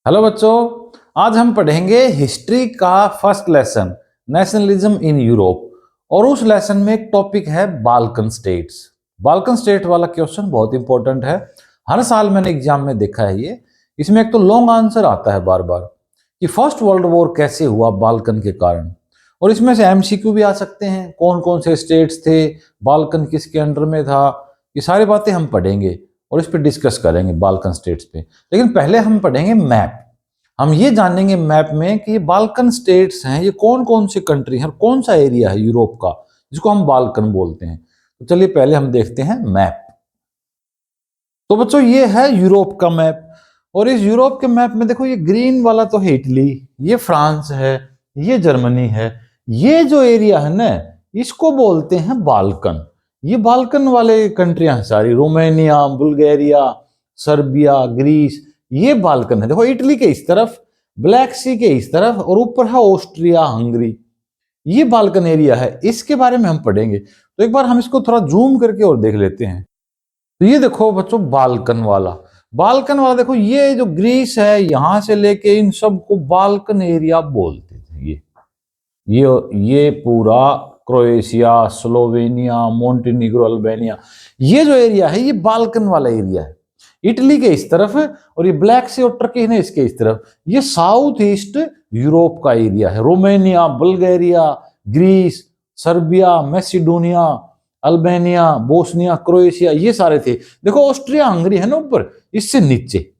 Hello बच्चों, आज हम पढ़ेंगे हिस्ट्री का first lesson nationalism in Europe. और उस लेसन में एक टॉपिक है बाल्कन स्टेट्स। बाल्कन स्टेट वाला क्वेश्चन बहुत इंपॉर्टेंट है। हर साल मैंने एग्जाम में देखा है ये। इसमें एक तो लॉन्ग आंसर आता है बार बार कि फर्स्ट वर्ल्ड वॉर कैसे हुआ बाल्कन के कारण, और इसमें से एमसीक्यू भी आ सकते हैं, कौन कौन से स्टेट्स थे, बाल्कन किसके अंडर में था। ये सारी बातें हम पढ़ेंगे और इस पर डिस्कस करेंगे बाल्कन स्टेट्स पे। लेकिन पहले हम पढ़ेंगे मैप। हम ये जानेंगे मैप में कि ये बाल्कन स्टेट्स हैं, ये कौन कौन सी कंट्री हैं, कौन सा एरिया है यूरोप का जिसको हम बाल्कन बोलते हैं। तो चलिए पहले हम देखते हैं मैप। तो बच्चों ये है यूरोप का मैप, और इस यूरोप के मैप में देखो ये ग्रीन वाला तो है इटली, ये फ्रांस है, ये जर्मनी है। ये जो एरिया है ना, इसको बोलते हैं बाल्कन। ये बाल्कन वाले कंट्रियां हैं सारी, रोमानिया, बुल्गारिया, सर्बिया, ग्रीस, ये बाल्कन है। देखो इटली के इस तरफ, ब्लैक सी के इस तरफ, और ऊपर है ऑस्ट्रिया, हंगरी। ये बाल्कन एरिया है, इसके बारे में हम पढ़ेंगे। तो एक बार हम इसको थोड़ा जूम करके और देख लेते हैं। तो ये देखो बच्चों बाल्कन वाला, बाल्कन वाला देखो, ये जो ग्रीस है यहां से लेके इन सब को बाल्कन एरिया बोलते थे। ये पूरा क्रोएशिया, स्लोवेनिया, मोंटेनिग्रो, अल्बानिया, ये जो एरिया है ये बाल्कन वाला एरिया है। इटली के इस तरफ और ये ब्लैक सी और टर्की है इसके इस तरफ, ये साउथ ईस्ट यूरोप का एरिया है। Romania, Bulgaria, Greece, Serbia, Macedonia, Albania, Bosnia, Croatia, ये सारे थे। देखो ऑस्ट्रिया, हंगरी है ना ऊपर, इससे नीचे,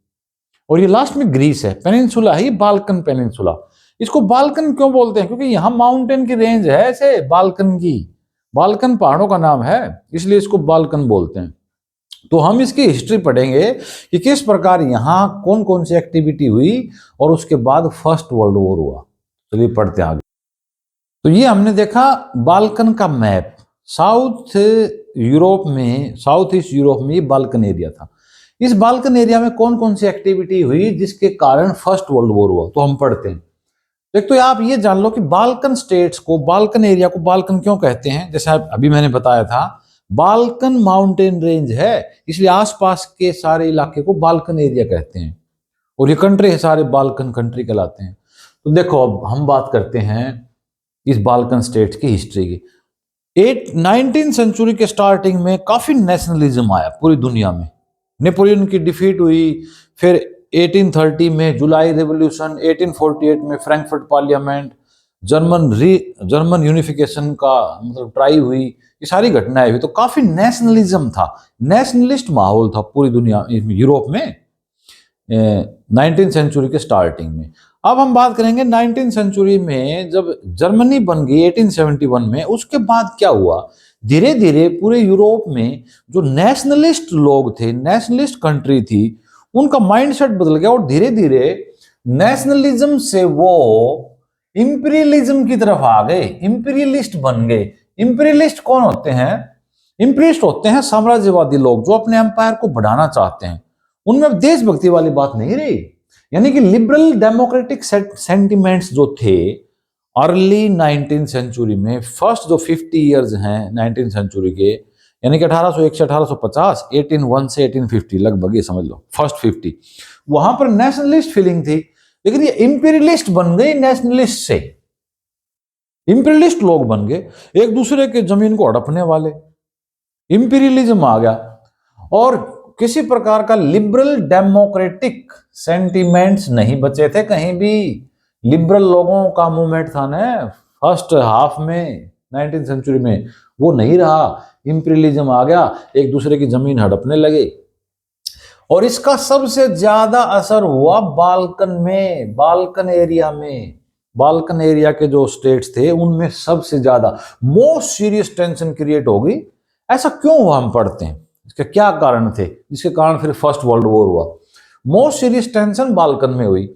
और ये लास्ट में ग्रीस है। पेनिनसुला है ये, बाल्कन पेनिनसुला। इसको बाल्कन क्यों बोलते हैं? क्योंकि यहां माउंटेन की रेंज है ऐसे बाल्कन की, बाल्कन पहाड़ों का नाम है, इसलिए इसको बाल्कन बोलते हैं। तो हम इसकी हिस्ट्री पढ़ेंगे कि किस प्रकार यहां कौन कौन सी एक्टिविटी हुई और उसके बाद फर्स्ट वर्ल्ड वॉर हुआ। चलिए पढ़ते हैं आगे। तो ये हमने देखा बाल्कन का मैप। साउथ यूरोप में, साउथ ईस्ट यूरोप में ये बाल्कन एरिया था। इस बाल्कन एरिया में कौन कौन सी एक्टिविटी हुई जिसके कारण फर्स्ट वर्ल्ड वॉर हुआ, तो हम पढ़ते हैं। एक तो आप ये जान लो कि बाल्कन स्टेट्स को, बाल्कन एरिया को बाल्कन क्यों कहते हैं। जैसे अभी मैंने बताया था, बाल्कन माउंटेन रेंज है, इसलिए आसपास के सारे इलाके को बाल्कन एरिया कहते हैं, और ये कंट्री है सारे बाल्कन कंट्री कहलाते हैं। तो देखो अब हम बात करते हैं इस बाल्कन स्टेट्स की हिस्ट्री की। 19th सेंचुरी के स्टार्टिंग में काफी नेशनलिज्म आया पूरी दुनिया में। नेपोलियन की डिफीट हुई, फिर 1830 में जुलाई रेवोल्यूशन, 1848 में फ्रैंकफर्ट पार्लियामेंट, जर्मन यूनिफिकेशन का मतलब ट्राई हुई, ये सारी घटनाएं हुई। तो काफी नेशनलिज्म था, नेशनलिस्ट माहौल था पूरी दुनिया यूरोप में 19th सेंचुरी के स्टार्टिंग में। अब हम बात करेंगे 19th सेंचुरी में जब जर्मनी बन गई 1871 में, उसके बाद क्या हुआ, धीरे धीरे पूरे यूरोप में जो नेशनलिस्ट लोग थे, नेशनलिस्ट कंट्री थी, उनका माइंडसेट बदल गया और धीरे धीरे नेशनलिज्म से वो इंपीरियलिज्म की तरफ आ गए, इंपीरियलिस्ट बन गए। इंपीरियलिस्ट कौन होते हैं? इंपीरियलिस्ट होते हैं साम्राज्यवादी लोग जो अपने एम्पायर को बढ़ाना चाहते हैं। उनमें अब देशभक्ति वाली बात नहीं रही, यानी कि लिबरल डेमोक्रेटिक सेंटिमेंट्स जो थे अर्ली 19th सेंचुरी में, फर्स्ट जो 50 इयर्स हैं 19th सेंचुरी के, यानी कि 1801 से 1850, 1801 से 1850 लगभग, ये समझ लो फर्स्ट 50, वहां पर नेशनलिस्ट फीलिंग थी। लेकिन ये इंपीरियलिस्ट बन गई, नेशनलिस्ट से इंपीरियलिस्ट लोग बन गए, एक दूसरे के जमीन को हड़पने वाले, इंपीरियलिज्म आ गया। और किसी प्रकार का लिबरल डेमोक्रेटिक सेंटिमेंट्स नहीं बचे थे कहीं भी। लिबरल लोगों का मूवमेंट था ना फर्स्ट हाफ में 19th सेंचुरी में, वो नहीं रहा, इंपीरियलिज्म आ गया, एक दूसरे की जमीन हड़पने लगे। और इसका सबसे ज्यादा असर हुआ बाल्कन में, बाल्कन एरिया में। बाल्कन एरिया के जो स्टेट्स थे उनमें सबसे ज्यादा मोस्ट सीरियस टेंशन क्रिएट हो गई। ऐसा क्यों हुआ हम पढ़ते हैं, इसके क्या कारण थे जिसके कारण फिर फर्स्ट वर्ल्ड वॉर हुआ। मोस्ट सीरियस टेंशन बाल्कन में हुई।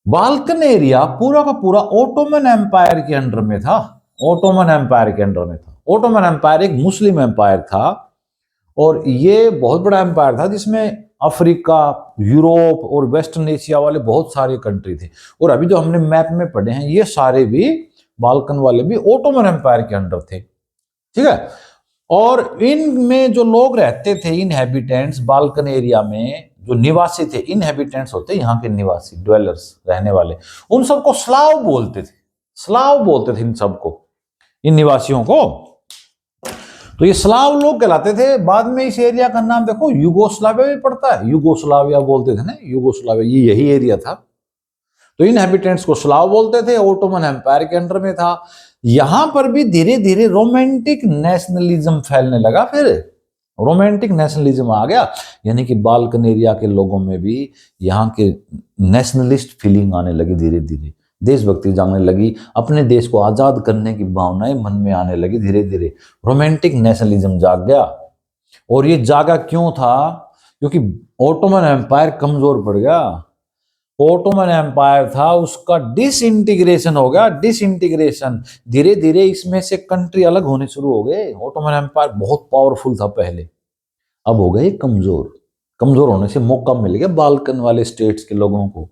बाल्कन एरिया पूरा का पूरा ओटोमन एम्पायर के अंडर में था, ओटोमन एम्पायर के अंडर में था। ओटोमन एम्पायर एक मुस्लिम एम्पायर था, और ये बहुत बड़ा एम्पायर था जिसमें अफ्रीका, यूरोप और वेस्टर्न एशिया वाले बहुत सारे कंट्री थे। और अभी जो हमने मैप में पढ़े हैं ये सारे भी, बाल्कन वाले भी ओटोमन एम्पायर के अंडर थे, ठीक है। और इनमें जो लोग रहते थे, इनहैबिटेंट्स बाल्कन एरिया में, जो निवासी थे, इनहेबिटेंट्स होते यहाँ के निवासी, ड्वेलर्स, रहने वाले, उन सबको स्लाव बोलते थे। स्लाव बोलते थे इन सबको, इन निवासियों को। तो ये स्लाव लोग कहलाते थे। बाद में इस एरिया का नाम देखो यूगोस्लाविया भी पड़ता है, यूगोस्लाविया बोलते थे ना, यूगोस्लाविया, ये यही एरिया था। तो इनहेबिटेंट्स को स्लाव बोलते थे, ओटोमन एम्पायर के अंडर में था। यहां पर भी धीरे धीरे रोमांटिक नेशनलिज्म फैलने लगा। फिर रोमांटिक नेशनलिज्म आ गया, यानी कि बाल्कन एरिया के लोगों में भी यहाँ के नेशनलिस्ट फीलिंग आने लगी, धीरे धीरे देशभक्ति जागने लगी, अपने देश को आजाद करने की भावनाएं मन में आने लगी। धीरे धीरे रोमांटिक नेशनलिज्म जाग गया। और ये जागा क्यों था? क्योंकि ओटोमन एम्पायर कमजोर पड़ गया। ओटोमन एम्पायर था, उसका डिसइंटीग्रेशन हो गया, डिसइंटीग्रेशन। धीरे धीरे इसमें से कंट्री अलग होने शुरू हो गए। ओटोमन एम्पायर बहुत पावरफुल था पहले, अब हो गए कमजोर। कमजोर होने से मौका मिल गया बाल्कन वाले स्टेट्स के लोगों को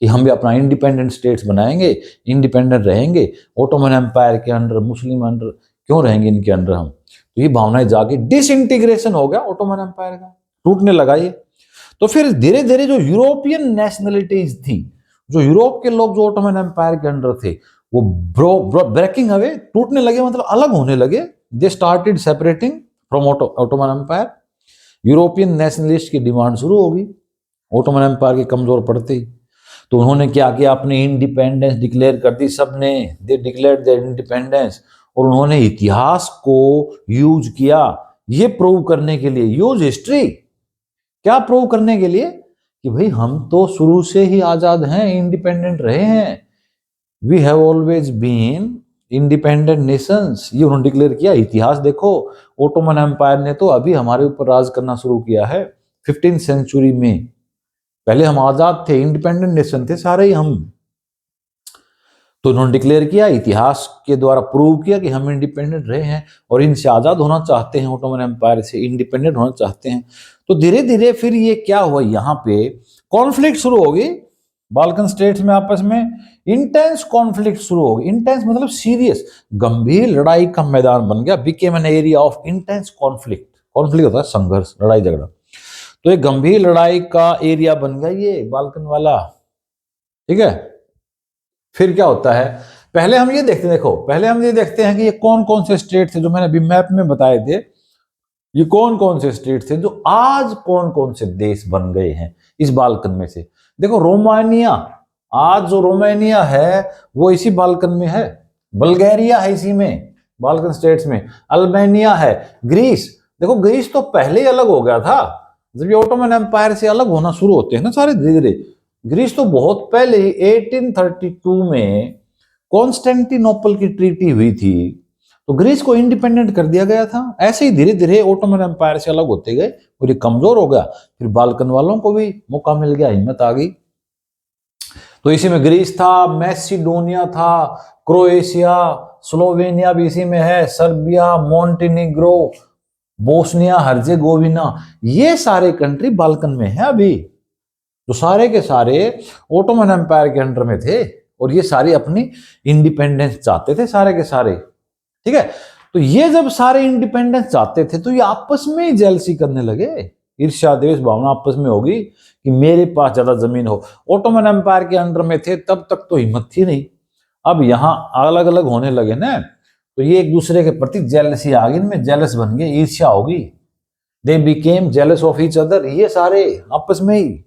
कि हम भी अपना इंडिपेंडेंट स्टेट्स बनाएंगे, इंडिपेंडेंट रहेंगे, ओटोमन एम्पायर के अंडर, मुस्लिम अंडर क्यों रहेंगे इनके अंडर हम। तो ये भावनाएं जाके डिसइंटीग्रेशन हो गया ओटोमन एम्पायर का, टूटने लगा ये। तो फिर धीरे धीरे जो यूरोपियन नेशनलिटीज थी, जो यूरोप के लोग जो ओटोमन एम्पायर के अंडर थे, वो ब्रेकिंग अवे, टूटने लगे, मतलब अलग होने लगे। They started separating from Ottoman Empire. European nationalist की डिमांड शुरू होगी ओटोमन एम्पायर के कमजोर पड़ते ही। तो उन्होंने क्या किया, अपनी इंडिपेंडेंस डिक्लेयर कर दी सबने। दे डिक्लेयर्ड देयर इंडिपेंडेंस। और उन्होंने इतिहास को यूज किया ये प्रूव करने के लिए, यूज हिस्ट्री, क्या प्रूव करने के लिए कि भाई हम तो शुरू से ही आजाद हैं, इंडिपेंडेंट रहे हैं, we have always been independent nations. ये उन्होंने डिक्लेयर किया। इतिहास देखो, ओटोमन एम्पायर ने तो अभी हमारे ऊपर राज करना शुरू किया है 15वीं सेंचुरी में। पहले हम आजाद थे, इंडिपेंडेंट नेशन थे सारे ही हम। तो उन्होंने डिक्लेयर किया, इतिहास के द्वारा प्रूव किया कि हम इंडिपेंडेंट रहे हैं और इनसे आजाद होना चाहते हैं, ओटोमन एम्पायर से इंडिपेंडेंट होना चाहते हैं। तो धीरे धीरे फिर ये क्या हुआ, यहाँ पे कॉन्फ्लिक्ट शुरू होगी बाल्कन स्टेट्स में आपस में। इंटेंस कॉन्फ्लिक्ट शुरू होगी। इंटेंस मतलब सीरियस, गंभीर लड़ाई का मैदान बन गया। Became an area of intense conflict. Conflict होता है संघर्ष, लड़ाई झगड़ा। तो एक गंभीर लड़ाई का एरिया बन गया ये बाल्कन वाला, ठीक है। फिर क्या होता है, पहले हम ये देखते हैं, देखो पहले हम ये देखते हैं कि ये कौन कौन से स्टेट थे जो मैंने अभी मैप में बताए थे। ये कौन कौन से स्टेट थे जो आज कौन कौन से देश बन गए हैं इस बाल्कन में से। देखो रोमानिया, आज जो रोमानिया है वो इसी बाल्कन में है। बल्गेरिया है इसी में, बाल्कन स्टेट्स में। अल्बानिया है। ग्रीस, देखो ग्रीस तो पहले ही अलग हो गया था। जब ये ओटोमन एम्पायर से अलग होना शुरू होते हैं ना सारे धीरे धीरे। ग्रीस तो बहुत पहले ही 1832 में कॉन्स्टेंटिनोपल की ट्रीटी हुई थी, तो ग्रीस को इंडिपेंडेंट कर दिया गया था। ऐसे ही धीरे धीरे ओटोमन एम्पायर से अलग होते गए और ये कमजोर हो गया। फिर बाल्कन वालों को भी मौका मिल गया, हिम्मत आ गई। तो इसी में ग्रीस था, मैसिडोनिया था, क्रोएशिया, स्लोवेनिया भी इसी में है, सर्बिया, मोंटेनिग्रो, बोस्निया हर्जेगोविना, ये सारे कंट्री बाल्कन में है अभी, जो सारे के सारे ओटोमन एम्पायर के अंडर में थे और ये सारे अपनी इंडिपेंडेंस चाहते थे सारे के सारे, ठीक है। तो ये जब सारे इंडिपेंडेंस चाहते थे तो ये आपस में ही जेलसी करने लगे, ईर्ष्या द्वेष भावना आपस में होगी कि मेरे पास ज्यादा जमीन हो। ओटोमन एम्पायर के अंडर में थे तब तक तो हिम्मत थी नहीं, अब यहां अलग अलग होने लगे ना, तो ये एक दूसरे के प्रति जेलसी आ गई, इनमें जेलस बन गए, ईर्ष्या होगी। They became jealous of each other, ये सारे आपस में ही।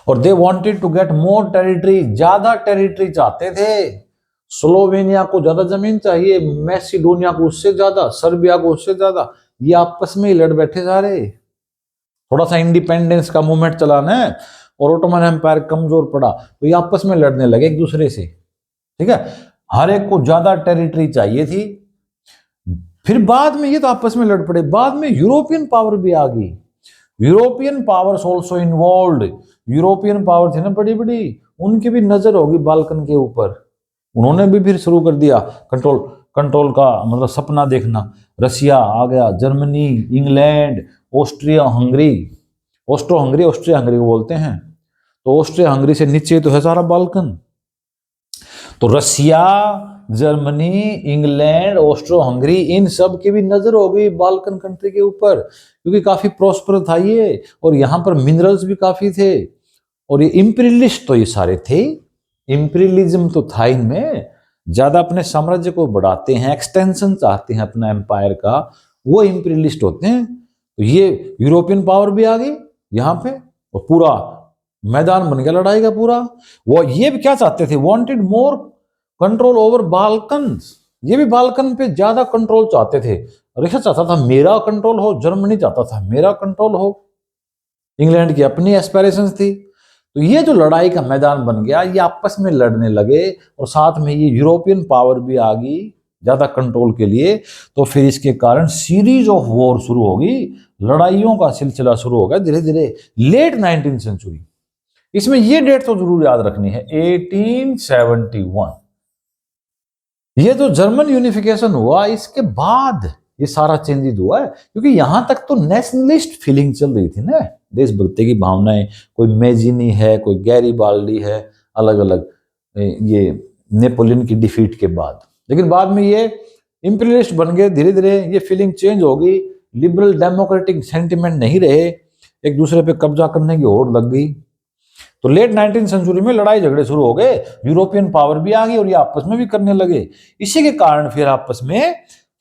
और they wanted to get more territory, ज्यादा टेरिटरी चाहते थे। स्लोवेनिया को ज्यादा जमीन चाहिए, मैसिडोनिया को उससे ज्यादा, सर्बिया को उससे ज्यादा, ये आपस में ही लड़ बैठे सारे। थोड़ा सा इंडिपेंडेंस का मूवमेंट चलाना है और ओटोमन एम्पायर कमजोर पड़ा तो ये आपस में लड़ने लगे एक दूसरे से, ठीक है। हर एक को ज्यादा टेरिटरी चाहिए थी। फिर बाद में ये तो आपस में लड़ पड़े, बाद में यूरोपियन पावर भी आ गई। European powers also involved. European power थी ना बड़ी बड़ी, उनकी भी नजर होगी बाल्कन के ऊपर, उन्होंने भी फिर शुरू कर दिया कंट्रोल का मतलब सपना देखना। रशिया आ गया, Germany, England, Austria Hungary, Austria Hungary को बोलते हैं। तो ऑस्ट्रिया हंगरी से नीचे तो है सारा बाल्कन। तो Russia, Germany, England, Austro Hungary, इन सब की भी नजर हो गई बाल्कन कंट्री के ऊपर, क्योंकि काफी प्रोस्पर था ये, और यहाँ पर मिनरल्स भी काफी थे। और ये इंपीरियलिस्ट तो ये सारे थे, इंपीरियलिज्म तो था इनमें, ज्यादा अपने साम्राज्य को बढ़ाते हैं, एक्सटेंशन चाहते हैं अपना एम्पायर का, वो इंपीरियलिस्ट होते हैं। तो ये यूरोपियन पावर भी आ गई यहाँ पे, और पूरा मैदान बन गया लड़ाई का पूरा। वो ये भी क्या चाहते थे, wanted more control over Balkan, ये भी बाल्कन पे ज्यादा कंट्रोल चाहते थे। रशिया चाहता था मेरा कंट्रोल हो, जर्मनी चाहता था मेरा कंट्रोल हो, इंग्लैंड की अपनी एस्पिरेशंस थी। तो ये जो लड़ाई का मैदान बन गया, ये आपस में लड़ने लगे, और साथ में ये यूरोपियन पावर भी आ गई ज्यादा कंट्रोल के लिए। तो फिर इसके कारण सीरीज ऑफ वॉर शुरू होगी, लड़ाइयों का सिलसिला शुरू होगा धीरे धीरे, लेट 19th सेंचुरी। इसमें ये डेट तो जरूर याद रखनी है, 1871। ये जो जर्मन यूनिफिकेशन हुआ, इसके बाद ये सारा चेंजेस हुआ है, क्योंकि यहां तक तो नेशनलिस्ट फीलिंग चल रही थी ना, देशभक्ति की भावनाएं, कोई मेजिनी है, कोई गैरीबाल्डी है, अलग अलग, ये नेपोलियन की डिफीट के बाद। लेकिन बाद में ये इंपीरियलिस्ट बन गए, धीरे धीरे ये फीलिंग चेंज हो गई, लिबरल डेमोक्रेटिक सेंटिमेंट नहीं रहे, एक दूसरे पे कब्जा करने की होड़ लग गई। तो लेट 19th सेंचुरी में लड़ाई झगड़े शुरू हो गए, यूरोपियन पावर भी आ गई और ये आपस में भी करने लगे। इसी के कारण फिर आपस में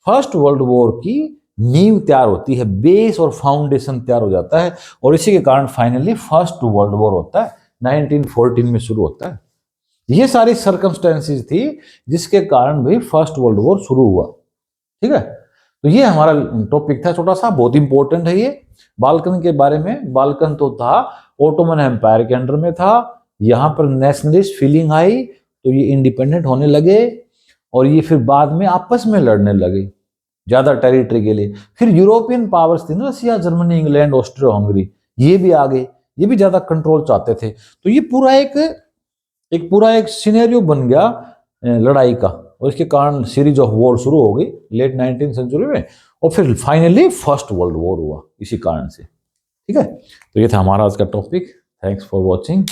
फर्स्ट वर्ल्ड वॉर की नींव तैयार होती है, बेस और फाउंडेशन तैयार हो जाता है, और इसी के कारण फाइनली फर्स्ट वर्ल्ड वॉर होता है, 1914 में शुरू होता है। ये सारी सर्कमस्टेंसेस थी जिसके कारण भी फर्स्ट वर्ल्ड वॉर शुरू हुआ। ठीक है, तो ये हमारा टॉपिक था छोटा सा, बहुत इंपॉर्टेंट है ये बाल्कन के बारे में। बाल्कन तो था ओटोमन एम्पायर के अंडर में था, यहाँ पर नेशनलिस्ट फीलिंग आई तो ये इंडिपेंडेंट होने लगे, और ये फिर बाद में आपस में लड़ने लगे ज्यादा टेरिटरी के लिए। फिर यूरोपियन पावर्स थी ना, Russia, Germany, England, Austria Hungary, ये भी आ गए, ये भी ज्यादा कंट्रोल चाहते थे। तो ये पूरा एक सिनेरियो बन गया लड़ाई का, और इसके कारण सीरीज ऑफ वॉर शुरू हो गई लेट 19th सेंचुरी में, और फिर फाइनली फर्स्ट वर्ल्ड वॉर हुआ इसी कारण से। ठीक है, तो ये था हमारा आज का टॉपिक। Thanks for watching.